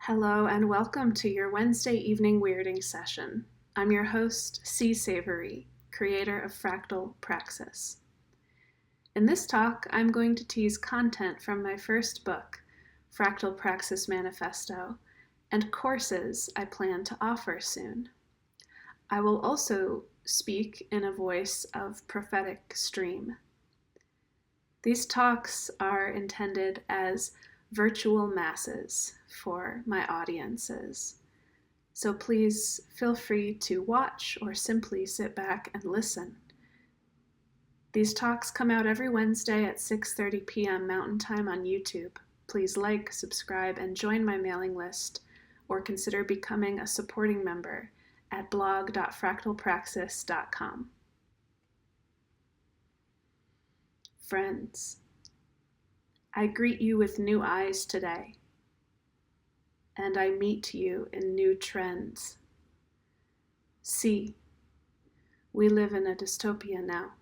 Hello and welcome to your Wednesday evening weirding session. I'm your host, C. Savory, creator of Fractal Praxis. In this talk, I'm going to tease content from my first book, Fractal Praxis Manifesto, and courses I plan to offer soon. I will also speak in a voice of prophetic stream. These talks are intended as virtual masses for my audiences. So please feel free to watch or simply sit back and listen. These talks come out every Wednesday at 6:30 p.m. Mountain Time on YouTube. Please like, subscribe, and join my mailing list, or consider becoming a supporting member at blog.fractalpraxis.com. Friends, I greet you with new eyes today, and I meet you in new trends. See, we live in a dystopia now.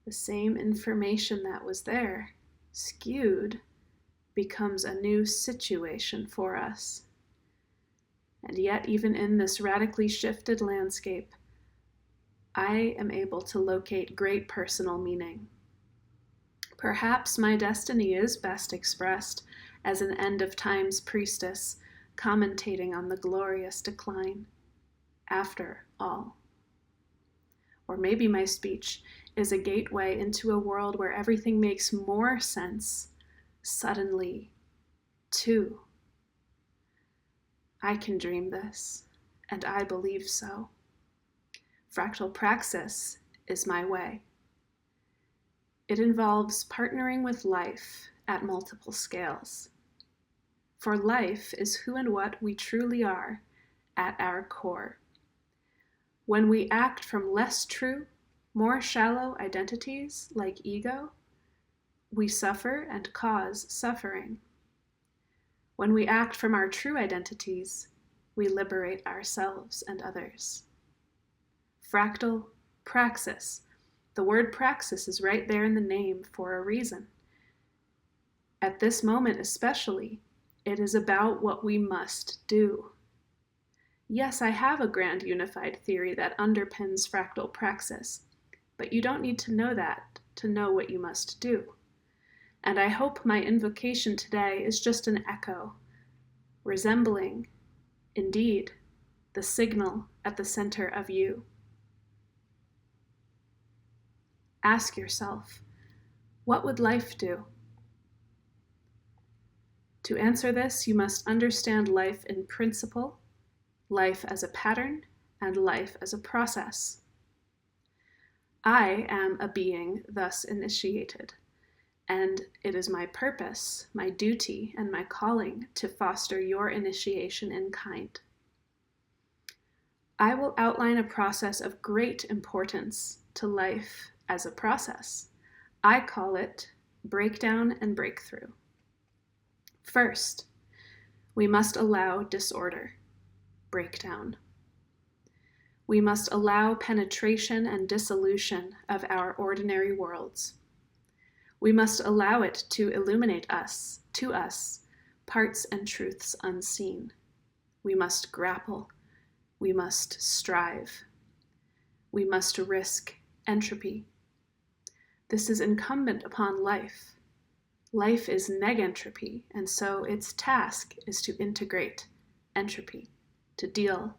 The same information that was there, skewed, becomes a new situation for us. And yet, even in this radically shifted landscape, I am able to locate great personal meaning. Perhaps my destiny is best expressed as an end-of-times priestess commentating on the glorious decline, after all. Or maybe my speech is a gateway into a world where everything makes more sense, suddenly, too. I can dream this, and I believe so. Fractal praxis is my way. It involves partnering with life at multiple scales. For life is who and what we truly are at our core. When we act from less true, more shallow identities like ego, we suffer and cause suffering. When we act from our true identities, we liberate ourselves and others. Fractal praxis. The word praxis is right there in the name for a reason. At this moment especially, it is about what we must do. Yes, I have a grand unified theory that underpins fractal praxis, but you don't need to know that to know what you must do. And I hope my invocation today is just an echo, resembling, indeed, the signal at the center of you. Ask yourself, what would life do? To answer this, you must understand life in principle, life as a pattern, and life as a process. I am a being thus initiated, and it is my purpose, my duty, and my calling to foster your initiation in kind. I will outline a process of great importance to life as a process. I call it breakdown and breakthrough. First, we must allow disorder, breakdown. We must allow penetration and dissolution of our ordinary worlds. We must allow it to illuminate us, to us, parts and truths unseen. We must grapple. We must strive. We must risk entropy. This is incumbent upon life. Life is negentropy, and so its task is to integrate entropy, to deal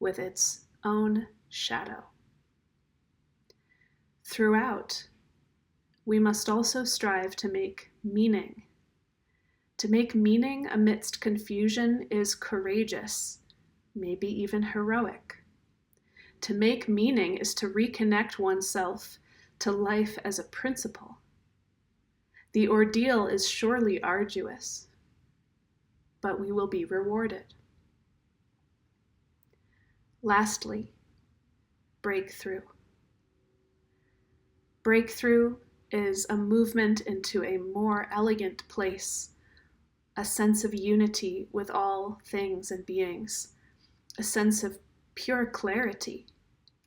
with its own shadow. Throughout, we must also strive to make meaning. To make meaning amidst confusion is courageous, maybe even heroic. To make meaning is to reconnect oneself to life as a principle. The ordeal is surely arduous, but we will be rewarded. Lastly, breakthrough. Breakthrough is a movement into a more elegant place, a sense of unity with all things and beings, a sense of pure clarity,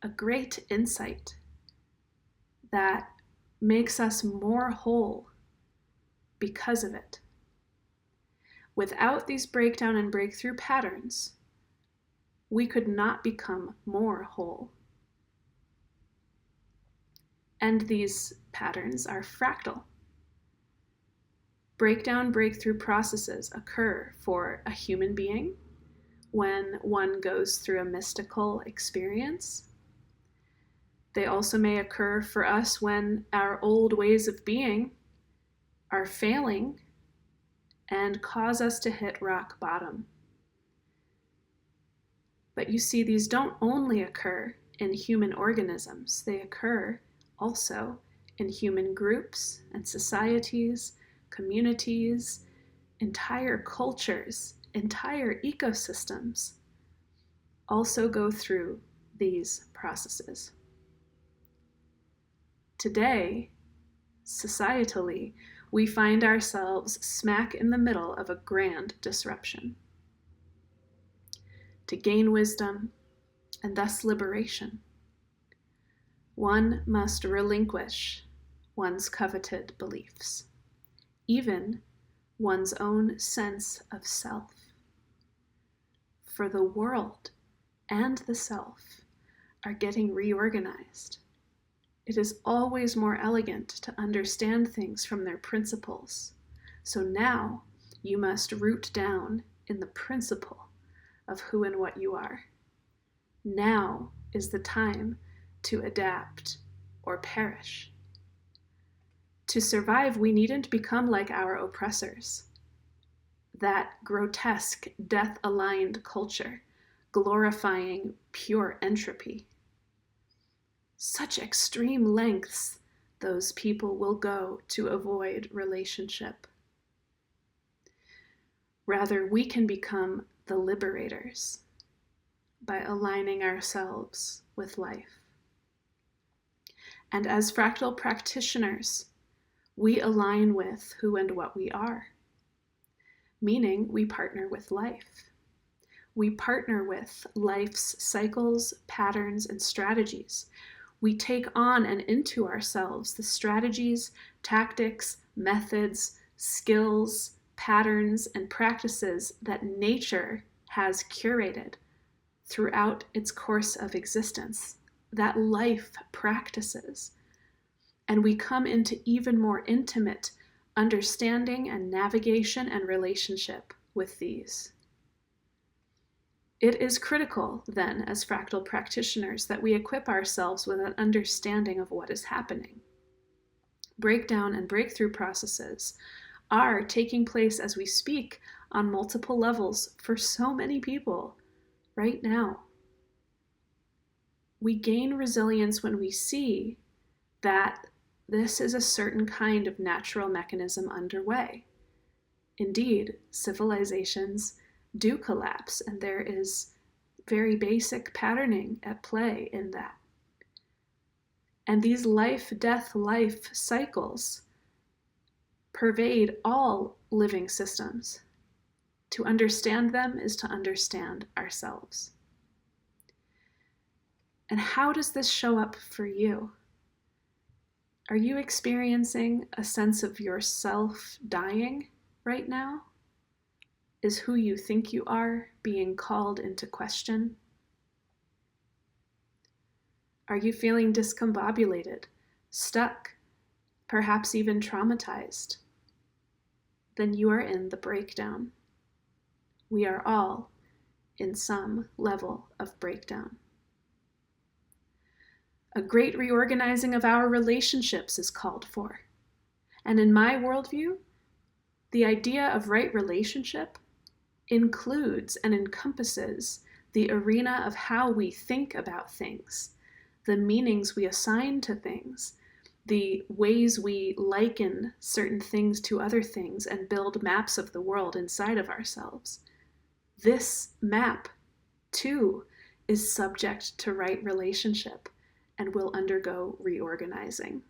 a great insight that makes us more whole because of it. Without these breakdown and breakthrough patterns, we could not become more whole. And these patterns are fractal. Breakdown, breakthrough processes occur for a human being when one goes through a mystical experience. They also may occur for us when our old ways of being are failing and cause us to hit rock bottom. But you see, these don't only occur in human organisms, they occur also in human groups and societies, communities, entire cultures, entire ecosystems also go through these processes. Today, societally, we find ourselves smack in the middle of a grand disruption. To gain wisdom and thus liberation, one must relinquish one's coveted beliefs, even one's own sense of self. For the world and the self are getting reorganized. It is always more elegant to understand things from their principles. So now you must root down in the principle of who and what you are. Now is the time to adapt or perish. To survive, we needn't become like our oppressors. That grotesque, death-aligned culture, glorifying pure entropy. Such extreme lengths those people will go to avoid relationship. Rather, we can become the liberators by aligning ourselves with life. And as fractal practitioners, we align with who and what we are, meaning we partner with life. We partner with life's cycles, patterns, and strategies. We take on and into ourselves the strategies, tactics, methods, skills, patterns, and practices that nature has curated throughout its course of existence, that life practices. And we come into even more intimate understanding and navigation and relationship with these. It is critical, then, as fractal practitioners, that we equip ourselves with an understanding of what is happening. Breakdown and breakthrough processes are taking place as we speak on multiple levels for so many people right now. We gain resilience when we see that this is a certain kind of natural mechanism underway. Indeed, civilizations do collapse, and there is very basic patterning at play in that. And these life-death-life cycles pervade all living systems. To understand them is to understand ourselves. And how does this show up for you? Are you experiencing a sense of yourself dying right now? Is who you think you are being called into question? Are you feeling discombobulated, stuck, perhaps even traumatized? Then you are in the breakdown. We are all in some level of breakdown. A great reorganizing of our relationships is called for. And in my worldview, the idea of right relationship includes and encompasses the arena of how we think about things, the meanings we assign to things, the ways we liken certain things to other things and build maps of the world inside of ourselves. This map, too, is subject to right relationship and will undergo reorganizing.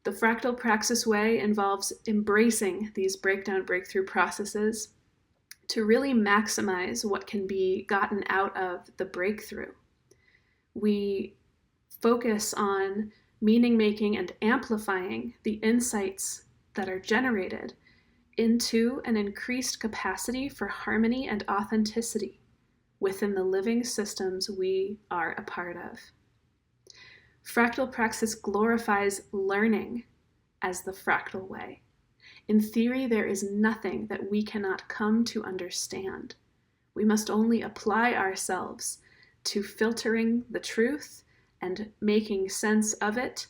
The fractal praxis way involves embracing these breakdown breakthrough processes to really maximize what can be gotten out of the breakthrough. We focus on meaning making and amplifying the insights that are generated into an increased capacity for harmony and authenticity within the living systems we are a part of. Fractal praxis glorifies learning as the fractal way. In theory, there is nothing that we cannot come to understand. We must only apply ourselves to filtering the truth and making sense of it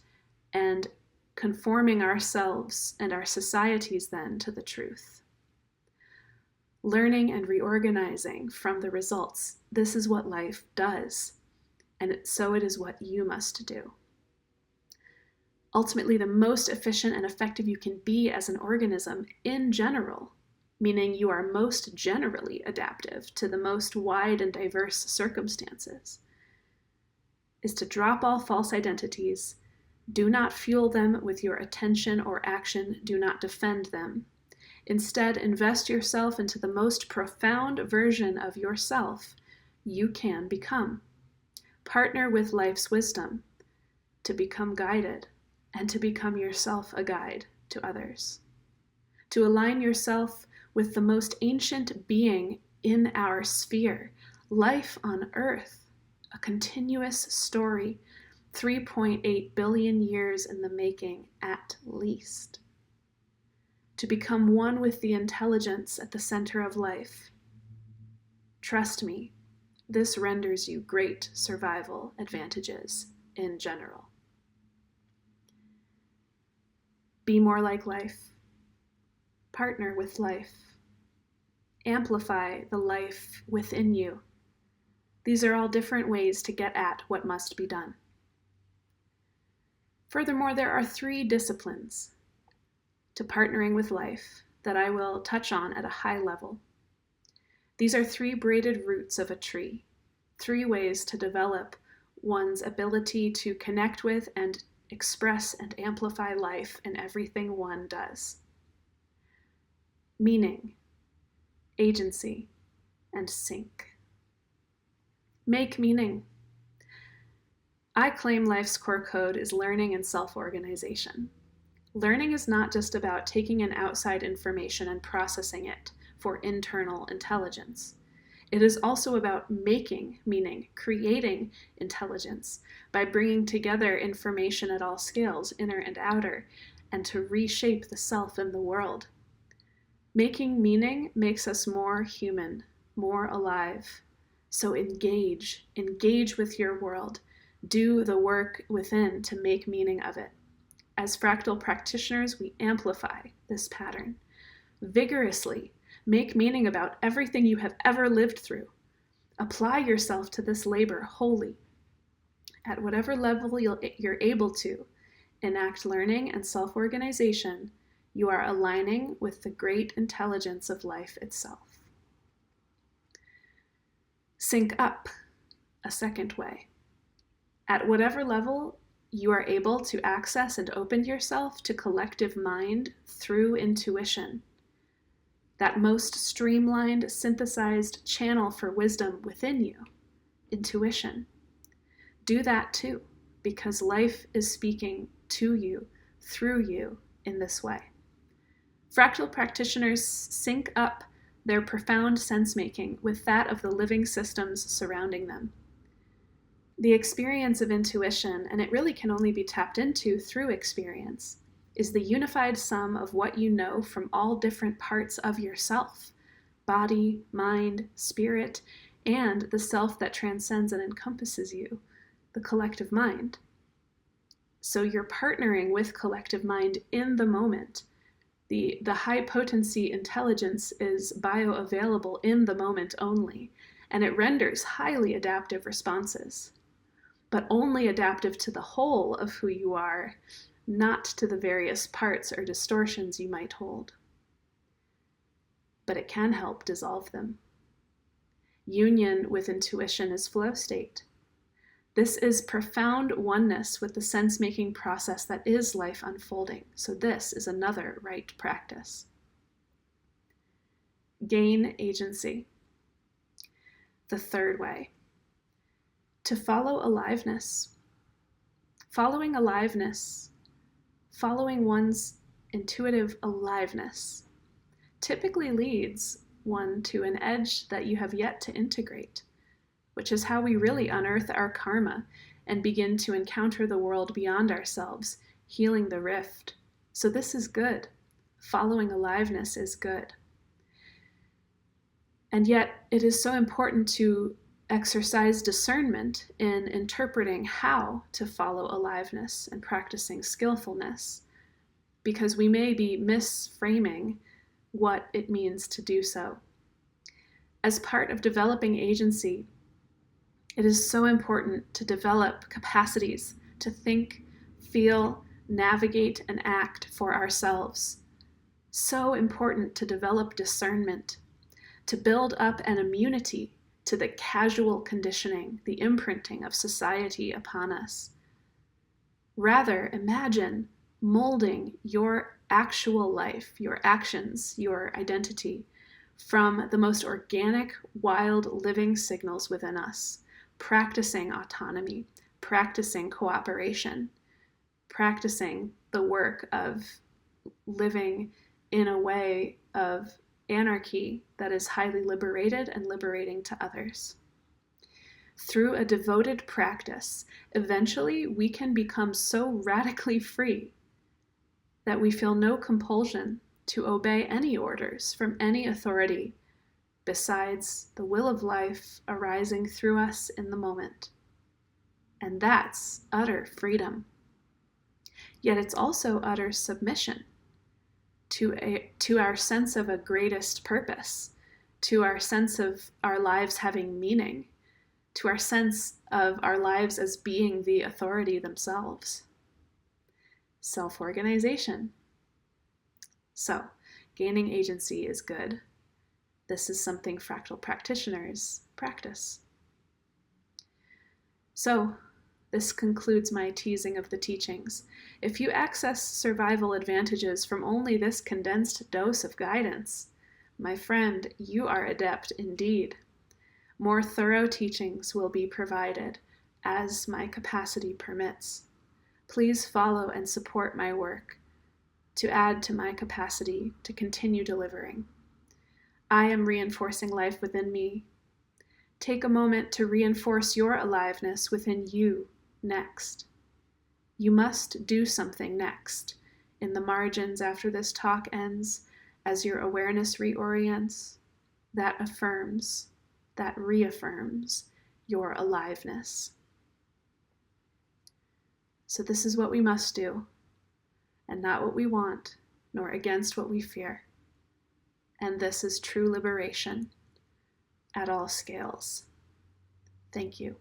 and conforming ourselves and our societies then to the truth. Learning and reorganizing from the results, this is what life does, and so it is what you must do. Ultimately, the most efficient and effective you can be as an organism in general, meaning you are most generally adaptive to the most wide and diverse circumstances, is to drop all false identities. Do not fuel them with your attention or action. Do not defend them. Instead, invest yourself into the most profound version of yourself you can become. Partner with life's wisdom to become guided and to become yourself a guide to others. To align yourself with the most ancient being in our sphere, life on Earth, a continuous story, 3.8 billion years in the making at least. To become one with the intelligence at the center of life. Trust me, this renders you great survival advantages in general. Be more like life. Partner with life. Amplify the life within you. These are all different ways to get at what must be done. Furthermore, there are 3 disciplines to partnering with life that I will touch on at a high level. These are 3 braided roots of a tree, 3 ways to develop one's ability to connect with and express and amplify life in everything one does. Meaning, agency, and sync. Make meaning. I claim life's core code is learning and self-organization. Learning is not just about taking in outside information and processing it for internal intelligence. It is also about making meaning, creating intelligence by bringing together information at all scales, inner and outer, and to reshape the self and the world. Making meaning makes us more human, more alive. So engage with your world. Do the work within to make meaning of it. As fractal practitioners, we amplify this pattern. Vigorously make meaning about everything you have ever lived through. Apply yourself to this labor wholly. At whatever level you're able to enact learning and self-organization, you are aligning with the great intelligence of life itself. Sync up, a second way. At whatever level you are able to access and open yourself to collective mind through intuition, that most streamlined, synthesized channel for wisdom within you, intuition. Do that too, because life is speaking to you, through you, in this way. Fractal practitioners sync up their profound sense-making with that of the living systems surrounding them. The experience of intuition, and it really can only be tapped into through experience, is the unified sum of what you know from all different parts of yourself, body, mind, spirit, and the self that transcends and encompasses you, the collective mind. So you're partnering with collective mind in the moment. The high potency intelligence is bioavailable in the moment only, and it renders highly adaptive responses, but only adaptive to the whole of who you are, not to the various parts or distortions you might hold. But it can help dissolve them. Union with intuition is flow state. This is profound oneness with the sense-making process that is life unfolding. So this is another right practice. Gain agency. The third way. To follow aliveness. Following aliveness. Following one's intuitive aliveness typically leads one to an edge that you have yet to integrate, which is how we really unearth our karma and begin to encounter the world beyond ourselves, healing the rift. So this is good. Following aliveness is good. And yet it is so important to exercise discernment in interpreting how to follow aliveness and practicing skillfulness, because we may be misframing what it means to do so. As part of developing agency, it is so important to develop capacities to think, feel, navigate, and act for ourselves. So important to develop discernment, to build up an immunity to the casual conditioning, the imprinting of society upon us. Rather, imagine molding your actual life, your actions, your identity from the most organic, wild living signals within us, practicing autonomy, practicing cooperation, practicing the work of living in a way of anarchy that is highly liberated and liberating to others. Through a devoted practice, eventually we can become so radically free that we feel no compulsion to obey any orders from any authority besides the will of life arising through us in the moment. And that's utter freedom. Yet it's also utter submission to our sense of a greatest purpose, to our sense of our lives having meaning, to our sense of our lives as being the authority themselves. Self-organization. So, gaining agency is good. This is something fractal practitioners practice. So, this concludes my teasing of the teachings. If you access survival advantages from only this condensed dose of guidance, my friend, you are adept indeed. More thorough teachings will be provided as my capacity permits. Please follow and support my work to add to my capacity to continue delivering. I am reinforcing life within me. Take a moment to reinforce your aliveness within you next. You must do something next in the margins after this talk ends, as your awareness reorients, that affirms, that reaffirms your aliveness. So this is what we must do, and not what we want, nor against what we fear. And this is true liberation at all scales. Thank you.